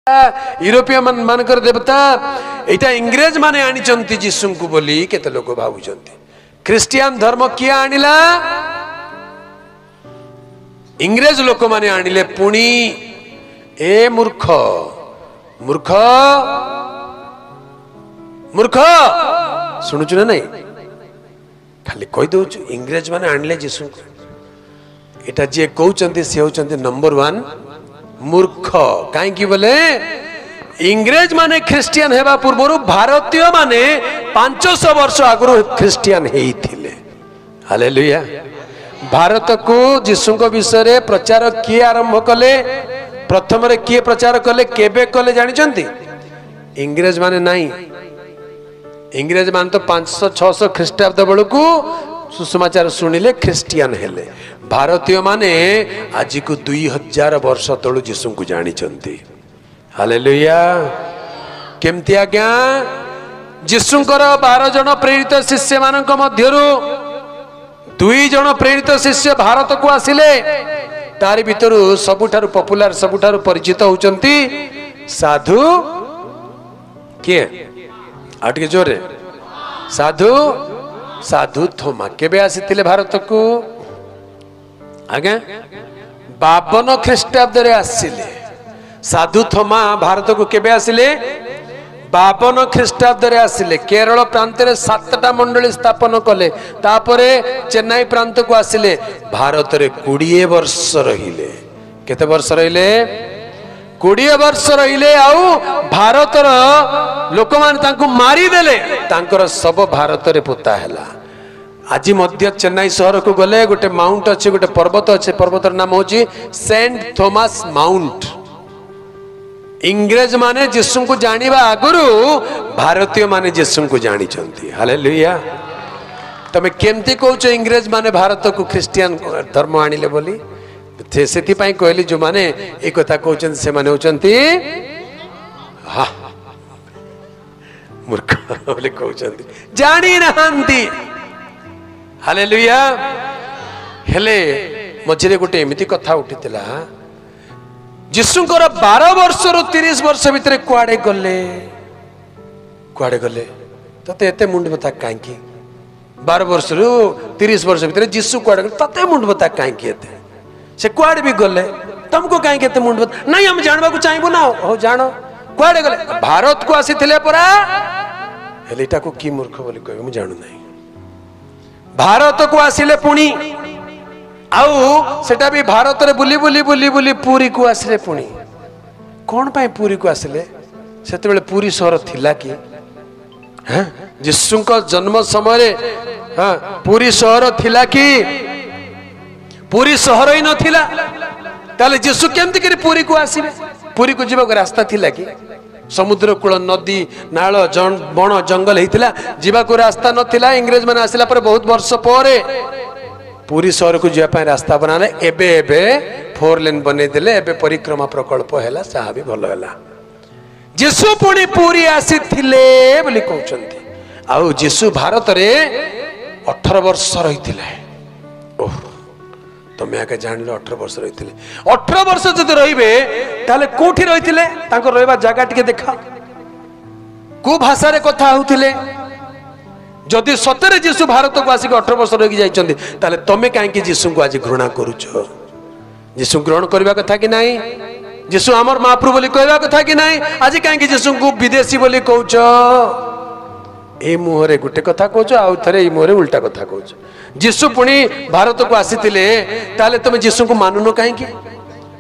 यूरोपीय मानकर देवता एटा इंग्रेज माने आनिचंती जीसु को बोली केते लोक भाबुचंती। क्रिश्चियन धर्म किया आनिला इंग्रेज लोक माने आनिले पुणी ए मूर्ख मूर्ख मूर्ख शुणुचु ना नहीं खाली कही दउछु इंग्रेज माने आनिले जीसु को एटा जे कहउचंती से होचंती नंबर 1 मूर्ख कहीं बोले इंग्रेज माने ख्रिस्टियन हेबा पूर्व भारतीय माने 500 वर्ष आगु ख्रिस्टियन हेइथिले। हालेलुया। भारत को जीसु को विषय प्रचार किए आरंभ कले प्रथम रे किए प्रचार कले केबे कले जानिचंती इंग्रेज माने नहीं। इंग्रेज मान तो 500-600 ख्रीष्टाब्द बेलू सुसमाचार शुणिले ख्रिस्टियन हेले। भारतीय माने आज को 2000 वर्ष तलू जीसु को जानी। हालेलुया। केमती आज्ञा जीसुंकर 12 जन प्रेरित शिष्य मान मध्यरु 2 जन प्रेरित शिष्य भारत को आसिले। तारि भितरु सबुठारु पॉपुलर सबुठारु परिचित होचंती साधु किए आटके जोरे साधु साधु थोमा। केबे आसीथिले भारत को आगे 52 ख्रीष्टाब्द रे आसिले। साधु थोमा भारत को केबे आसिले 52 ख्रीष्टाब्द रे आसिले। केरल प्रांत रे 7टा मंडली स्थापन कले तापरे चेन्नई प्रांत को आसिले। भारत रे 20 वर्ष रहिले। केते वर्ष रहिले 20 वर्ष रहिले। आउ भारतर लोक मान तांको मारी देले तांकर सब भारत रे पोता हैला। आज मध्य चेन्नई शहर को गले गोटे माउंट अच्छे गोटे पर्वत अच्छे पर्वतर नाम होची सेंट थॉमस माउंट। इंग्रेज माने जीसु को जानिबा आगुरु भारतीय माने जीसु को जानी चंती। हालेलुया। तमे केमती कहउछ इंग्रेज माने भारत को ख्रिस्टियन धर्म आनिले बोली सेति पई कहली जो माने ए कथा कहउछन से माने होचंती हा मूर्ख बोले कहउछंती जानी नहंती। हालेलुया। हेले मझे गोटे एमती कथा उठीला जीसुंकर 12 वर्ष रु 30 वर्ष भितर कुआडे गले तते एते मुंड बता कांकी 12 वर्ष रु 30 वर्ष भितर जीसु कुआडे गले तते मुंड बता कांकी एते से कुआडे भी गले तुमको कांकी एते मुंड बता नहीं हम जानबा को चाहबो ना हो जानो कुआडे गले भारत को आसीथिले परा हेलेटा को की मूर्ख बोली कहबे मु जानु नहीं। भारत को आसिले पुणी आउ सेटा भी भारत रे बुली बुली बुली बुली पुरी को आसिले पुणी कौन पाए पुरी को आसिले सेते बेले पुरी शहर थिला कि हां जीसु को जन्म समय रे हां पुरी शहर थिला कि पुरी शहर ही न थिला ताले जीसु केमति करी पुरी को आसिले पुरी को जीवा रास्ता थिला कि समुद्र कूल नदी नाल बण जंगल होता जीवा को रास्ता नथिला। इंग्रेज मैंने आसिला पर बहुत वर्ष पर पुरी शहर को जावाई रास्ता बनाले एबे एबे 4 लेन बने देले एबे परिक्रमा प्रकल्प हैला साहा भी भल हैला। जीसु पुणी पुरी आसीथिले बोली कहउचंती। आउ जीसु भारत रे 18 वर्ष रहिथिले। ओह तमे आके जानिले 18 वर्ष रहिथिले। 18 वर्ष जदि रहिबे ताले कोठी रहिथिले तांको रहबा जागा टिके देखा को भाषा रे कथा होउथिले। जदि सतरे जीसु भारत को आसिक 18 वर्ष रहि जाइचंदी ताले तमे काहे कि जीसु को आज घृणा करूछो। जीसु ग्रहण करबा कथा कि नाही जीसु हमर महाप्रभु बोली कहबा कथा कि नाही आज काहे कि जीसु को विदेशी बोली कहउछो। ए मुहरे गुटे कथा कहउछो आ थरे ए मुहरे उल्टा कथा कहउछो। जीसु पुणी भारत को आसीथिले ताले तमे जीसु को मानुनो काहे कि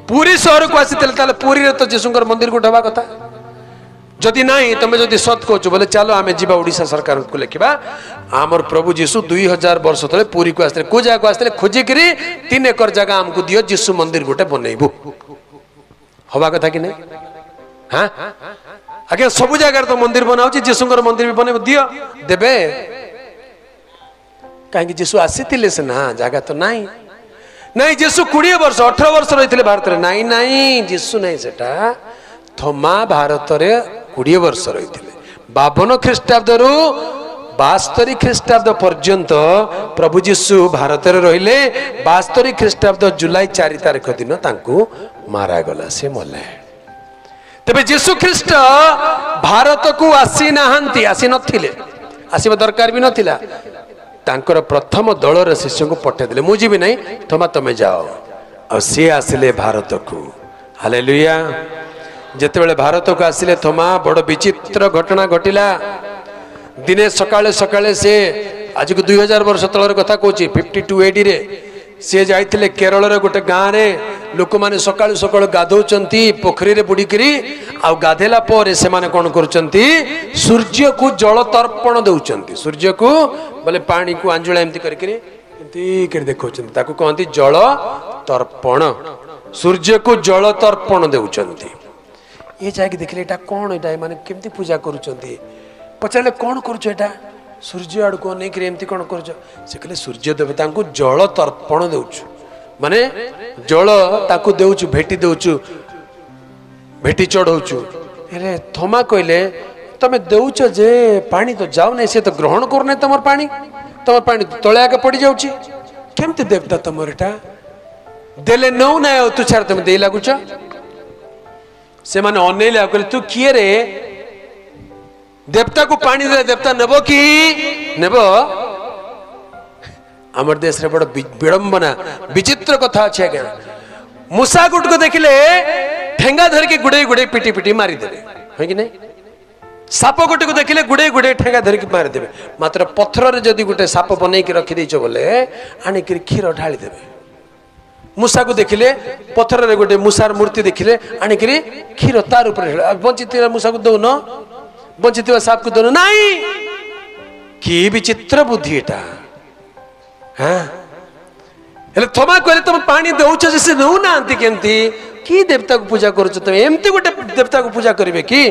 पूरी शहर को आसीथिले ताले पूरी रे तो जीसुंकर मंदिर को ढबा कथा। जदि नहीं तमे जदि सत कहउछो बोले चलो आमे जीवा ओडिसा सरकार को लेखिबा हमर प्रभु जीसु 2000 वर्ष तले पूरी को आसीथिले को जागा को आसीथिले खोजी करी 3 एकर जगह हमको दियो जीसु मंदिर गोटे बनैबो हवा कथा कि नहीं। हां आगे सब जगह तो मंदिर बनाउची जीसुंकर मंदिर भी बने दियो देबे कहीं जीसु आसीथिले से ना जगह तो नहीं नहीं जीसु 20 वर्ष 18 वर्ष रहिथिले भारत रे नहीं नहीं जीसु नहीं सेटा थोमा भारत रे 20 वर्ष रहिथिले। 52 ख्रीष्टाब्द रु 72 ख्रीष्टाब्द पर्यंत प्रभु जीसु भारत रे रहिले। 72 ख्रीष्टाब्द जुलाई 4 तारिख दिन तांको मारा गला से मले। तेबे जीशु ख्रीष्ट भारत को आसी नाहंती, आसी नथिले, आसीबा दरकार भी नथिला। तांकर प्रथम दलर शिष्य को पठे दिले, मुझे भी नहीं थोमा तमे जाओ। और सी आसिले भारत को। हालेलुया। जेते बेले भारत को आसिले थोमा बड़ विचित्र घटना घटिला। दिने सकाळे सकाळे से आज को 2000 वर्ष तलर कथा कहूची 52 AD रे से जाइथिले केरल रे गोटे गाँ रे लोक माने सकाळु सकाळु गाधौचंती पोखरी रे बुडी करी आ गाधेला पर से माने कोन करूचंती सूर्य को जल तर्पण दउचंती। सूर्य को बोले पानी को आंजुला एमती करी करी एमती कर देखौचंती, ताको कहंती जल तर्पण। सूर्य को जल तर्पण दउचंती। ये जाके देखले एटा कोन, एटा माने केमती पूजा करूचंती। पचारे कौन करुच एटा, सूर्य आड़ को नहीं करी एमती कौन करुच। से कहले सूर्य देवता को जल तर्पण देउछु, माने जल ताकू देउछु, भेटी देउछु, भेटी चढ़ौछु। अरे थोमा कहले तमे देउछ जे पानी तो जाऊ नहीं, से तो ग्रहण कर नहीं तमर पानी तले आके पड़ी जाउची। केमती देवता तमर एटा देले नौ ना तू छाड़ तमे दे लागुछ। से माने अनेले कहले तू किए रे, देवता को पानी दे, देवता नेबो कि नेबो। आमर देश रे बड़ विडंबना विचित्र कथा अच्छे क्या। मूसा गुट को देखिले ठेंगा धर के गुड़े गुड़े पिटी पिटी मारी देवे, है कि नहीं। साप गोटे को देखिले गुड़े गुड़े ठेंगा धर के मारी देवे। मात्र पत्थर रे जदि गोटे साप बनै के रखि दैछ बोले आनी के खीर ढाली देवे। मूसा को देखिले पत्थर रे गोटे मूसार मूर्ति देखिले आनी के खीर तार ऊपर बंचित मूसा को दो न बंचित साप को दोनों नहीं। कि विचित्र बुद्धि एटा। हाँ थोमा कहले तुम पानी दउछ से नौ नांती केमती कि देवता को पूजा करूछ, तुम एमती गोटे देवता को पूजा करिवे कि।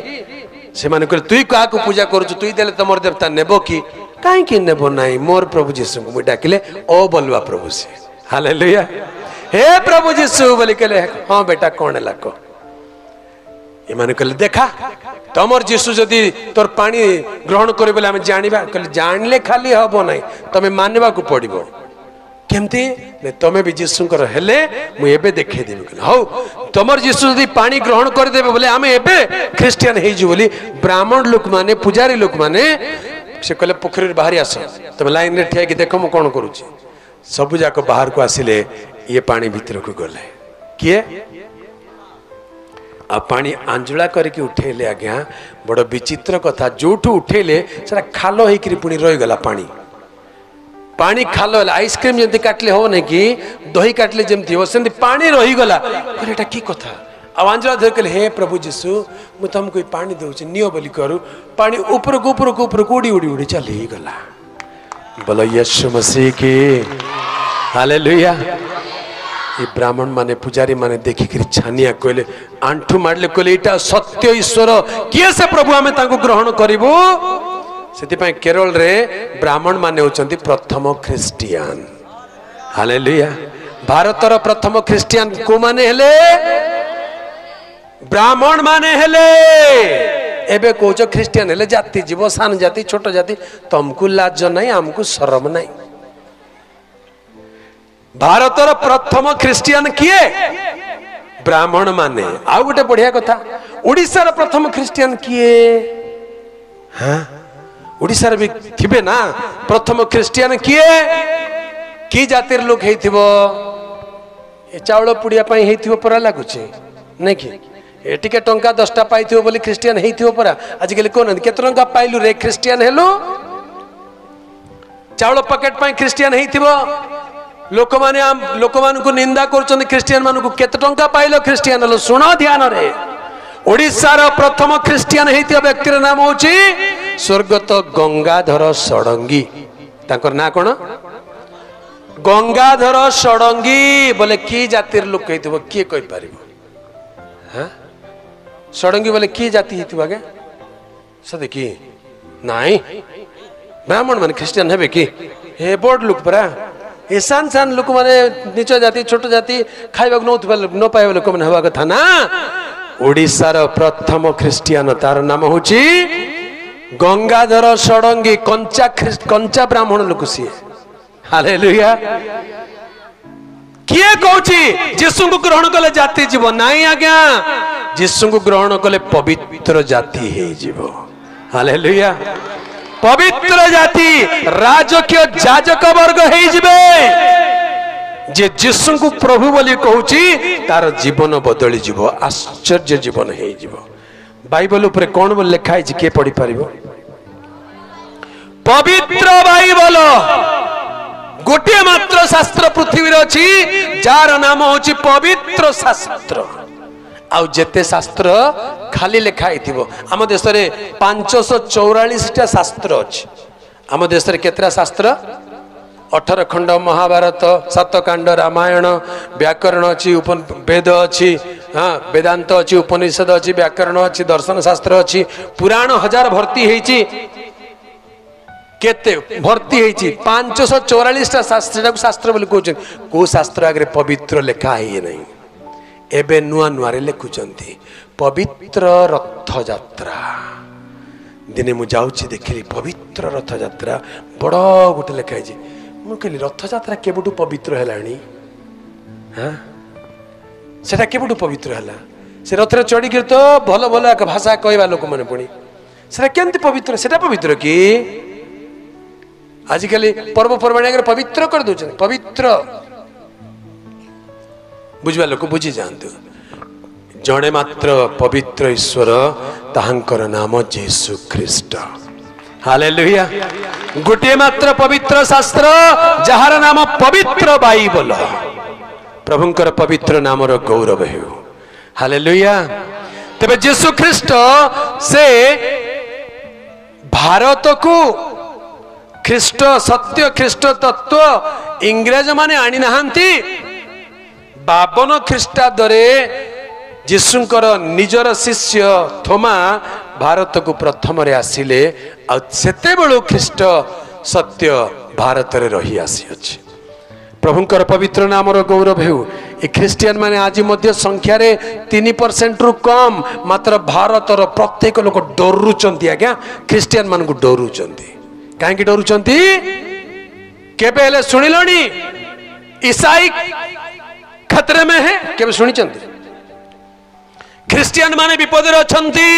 से माने कहले तुई का को पूजा करूछ, तुई देले तमर देवता नेबो कि काहे कि नेबो नाही। मोर प्रभु यीशु को डाकिले ओ बोलवा प्रभु से। हालेलुया। हे प्रभु यीशु बोली कहले हां बेटा कोन लाको। एमाने कहले देखा तमर जीशु जदि तोर पानी ग्रहण करे बोले आम जानिबा। कहले जानले खाली हबो नाही, तमे मानबा को पड़िबो। केमती ने तमे भी जीशुकर हेले मु एबे देखे देबे। कहले हौ तमर जीशु जदि पानी ग्रहण कर देबे बोले आमे एबे ख्रिस्टियन हे जु बोली ब्राह्मण लोक माने पुजारी लोक माने से कहले पोखरी बाहरी आस, तमे लाइन रे ठिया कि देखो मु कोन करूची। सब जाको बाहर को आसिले, ये पानी भीतर को गले किए आ पानी आंजुला करके उठेले। आज्ञा बड़ विचित्र कथा, जोठू उठेले सेटा खाल होइकरी पुनी रही गला। पानी पानी खाल होला। आइसक्रीम जंती काटले हो नै कि दही काटले जमती हो सेंती पानी रही गला। कहले एटा की कथा। आ आंजुला धर कहले हे प्रभु यीशु मु तुमको पानी देउछि नियो बोली करू। पानी ऊपर को उड़ी उड़ी उड़ी चली गला। बोलो यीशु मसीह की हालेलुया। ये ब्राह्मण माने पुजारी माने देखि करी छानिया कहले आंठू मारले कहले एटा सत्य ईश्वर किए से प्रभु आमे ताको ग्रहण करिवो। सेति पय केरल रे ब्राह्मण माने होचंती प्रथम ख्रिस्टियन। हालेलुया। भारतर प्रथम ख्रिस्टियन को माने हेले ब्राह्मण माने हेले। एबे कोच ख्रिस्टियन हेले जाति जीव सान जाति छोट जाति, तुमको लाज नहीं हमको शरम नहीं। भारतर प्रथम ख्रिस्टियन किए ब्राह्मण माने। आ गोटे बढ़िया कथा, ओडिशार प्रथम ख्रिस्टियन किए। हाँ ओडिशार भी थिबे ना प्रथम ख्रिस्टियन किए। कि जातिर लोक हेथिबो ए चावल पुड़िया पई हेथिबो परा लागुचे नै कि ए टिके टंका 10टा पाइथिबो बोली ख्रिस्टियन हेथिबो परा। आज गेले कोन केते टंका पाइलु रे ख्रिस्टियन हेलो। चावल पैकेट पई ख्रिस्टियन हेथिबो। लोक मान को निंदा कर ख्रिस्टियन मान को केते टंका पाइलो ख्रिस्टियन हेलो। सुन ध्यान रे ओडिशार प्रथम ख्रिस्टियन हेतिया व्यक्तिर नाम होची स्वर्गत गंगाधर षडंगी। ताकर ना कोन गंगाधर षडंगी। बोले की जातिर लोक हेतिबो किए कहि परिबो। हां षडंगी बोले की जाति हेतिबो आगे सदे की नाही ब्राह्मण मान ख्रिस्टियन हेबे की हे बोर्ड लोक परा। ए सान सान लोक माने नीच जाति छोट जाति खाइबा न पाइबा लोक माने हवा कथा ना। ओडिशार प्रथम ख्रिस्टियन तार नाम होची गंगाधर षडंगी। कंचा ब्राह्मण लोक सी। हालेलुया। किए कहूची जीशु को ग्रहण कले जाति जीव नाई आज्ञा जीशु को ग्रहण कले पवित्र जाति हे जीव हालेलुया पवित्र जाति राजकीय जाजक वर्ग हे जिबे जे जीशु को प्रभु बोली कहूची तार जीवन बदली जीव आश्चर्य जीवन हे जीव बाइबल ऊपर कौन बोल लिखा है किए पढ़ी पारिबो पवित्र बाइबल गोटे मात्र शास्त्र पृथ्वी अच्छी जार नाम होची पवित्र शास्त्र आउ जेते शास्त्र खाली लिखाई थिबो आम देश रे 544 टा शास्त्र अछि आम देश रे केतरा शास्त्र 18 खंड महाभारत 7 कांड रामायण व्याकरण अछि वेद अछि हाँ वेदांत अछि उपनिषद अछि व्याकरण अछि दर्शन शास्त्र अछि पुराण हजार भर्ती हेछि केते भर्ती हेछि 544 टा शास्त्र शास्त्र बोली कहउछन को शास्त्र आगे पवित्र लेखा है नहीं एबे नुआ नुआ रे लिखुचंती पवित्र रथ यात्रा दिने मु जाउछि देखली पवित्र रथ यात्रा बड़ गोटे लेखा है मु कहली रथ यात्रा केबुटु पवित्र हेलानी हां सेटा केबुटु पवित्र हला से रथ रे चढ़ी के तो भलो भलो एक भाषा कहबा लोक माने पुनी सेटा केंति पवित्र सेटा पवित्र की आजिकल पर्व पर्वाणी पवित्र कर दो पवित्र बुझवा लोक बुझी जातु जड़े मात्र पवित्र ईश्वर ताहांकर नाम यीशु ख्रीस्ट हालेलुया गोटे मात्र पवित्र शास्त्र जहार नाम पवित्र बाइबल प्रभुंकर पवित्र नाम गौरव हेउ हालेलुया तबे यीशु ख्रीस्ट से भारत को ख्रीष्ट सत्य ख्रीष्ट तत्व इंग्रेज माने आनी नहांती 52 ख्रीष्टाब्दरे जीशुंकर निजर शिष्य थोमा भारत को प्रथम रे आसिले आ सेते बेलु ख्रीष्ट सत्य भारत रे रही आसी अछि प्रभुंकर पवित्र नाम गौरव हेउ ए ख्रिस्टियन माने आज मध्य संख्या रे 3% रु कम मात्र भारत रो प्रत्येक लोक डरुचंती आज्ञा ख्रिस्टियन मान को डरुचंती कहीं डरुचंती केबे हेले सुनिलणी ईसाई खतरे में है केबे सुनिचंती ख्रिस्टियन माने विपद रे अछंती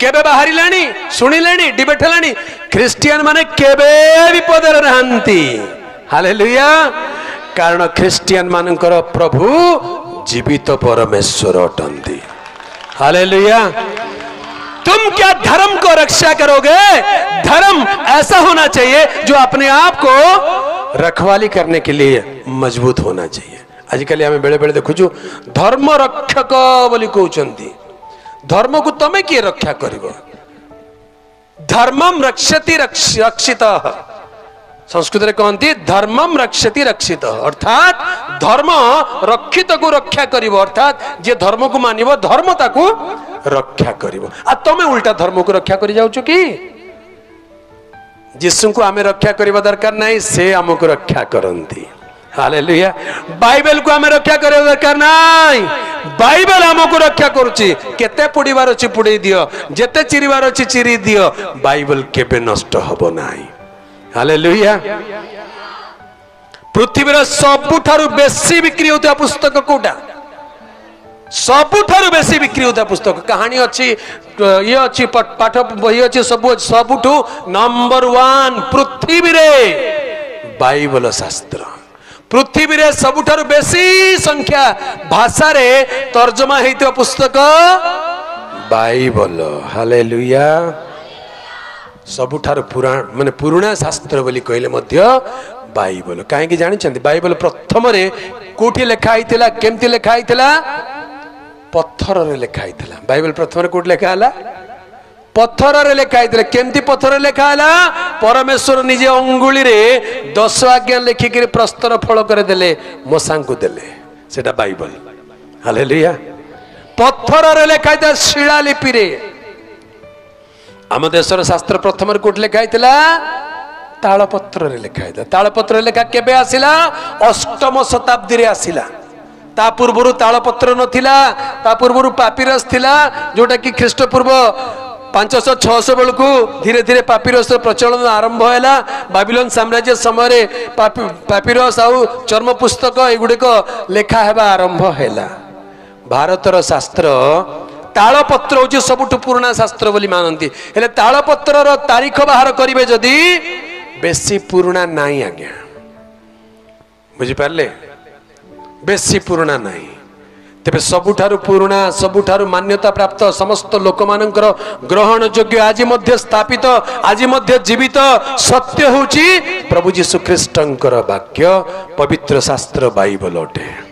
केबे बाहरिलाणी सुनिलेणी डिबेट हेलाणी ख्रिस्टियन माने केबे विपद रे रहंती हालेलुया कारण ख्रिस्टियन मानकर प्रभु जीवित परमेश्वर अटंती हालेलुया तुम क्या धर्म को रक्षा करोगे धर्म ऐसा होना चाहिए जो अपने आप को रखवाली करने के लिए मजबूत होना चाहिए आजिकल आम बेले बेले देखु धर्म रक्षक बोली कहउचंती धर्म को तमे किए रक्षा करिवो धर्मम रक्षति रक्षितः संस्कृत रे कहती धर्मम रक्षति रक्षित अर्थात धर्म रक्षित को रक्षा करिवो अर्थात जे धर्म को मानिवो धर्म ताकू रक्षा करिवो आ तमे उल्टा धर्म को रक्षा करि जाउछु की यीशु को आमे रक्षा करिवा दरकार नहीं से हमको रक्षा करंती हालेलुया बाइबल को आमे रक्षा करिवा दरकार नहीं बाइबल हमको रक्षा करूची केते पुडीबार अछि पुडी दियो जेते चिरिबार अछि चिरी दियो बाइबल केबे नष्ट हबो नाही हालेलुया पृथ्वीर सबुठारु बेसी बिक्री होता पुस्तक कोटा सबुठारु बेसी बिक्री होता पुस्तक कहानी अच्छी ये अच्छी पाठ बही अच्छी सबुठु नंबर 1 पृथ्वी रे बाइबल शास्त्र पृथ्वी रे सबुठारु बेसी संख्या भाषा रे तर्जमा हेइतो पुस्तक बाइबल हालेलुया सबुठार पुराण माने पुराना शास्त्र बोली कहले मध्य बाइबल कहीं जानी बाइबल प्रथम रे कोठी लेखा आइतिला केमती लेखा आइतिला पत्थर रे लेखा आइतिला बाइबल प्रथम रे कोठी लेखा आला पत्थर रे लेखा आइतिला केमती पत्थर रे लेखा आला परमेश्वर निजे अंगुली रे 10 आज्ञा लेखि के प्रस्तर फल करे देले मोसा को देले सेटा बाइबल हालेलुया पत्थर रे लेखा आइतिला शिलालिपि रे आम देशर शास्त्र प्रथम कोट लिखाई तालपत्र रे लिखाई तालपत्र लेखा केबे आसिला 8म शताब्दी रे आसिला ता पूर्वरु तालपत्र नथिला ता पूर्वरु पापिरस थिला जोटा कि ख्रीष्टपूर्व 500-600 बेलू धीरे धीरे पापिरस प्रचलन आरंभ है। बाबिलोन साम्राज्य समय पापिरस आउ चर्म पुस्तक एगुड़िक लेखा हेबा आरंभ है। भारतर शास्त्र तालपत्र हूँ सबुठ पुराना शास्त्र बोली मानती हेले तालपत्र तारीख बाहर करेंगे जदि बेसी पुराना नहीं आज्ञा बुझिपारे बेसी पुराना नहीं तेरे सबुठारु पुराना सबुठारु मान्यता प्राप्त समस्त लोक मानकर ग्रहण योग्य आज मध्य स्थापित आज मध्य जीवित सत्य होची प्रभु जीशु ख्रीष्टंकर वाक्य पवित्र शास्त्र बाइबल अटे।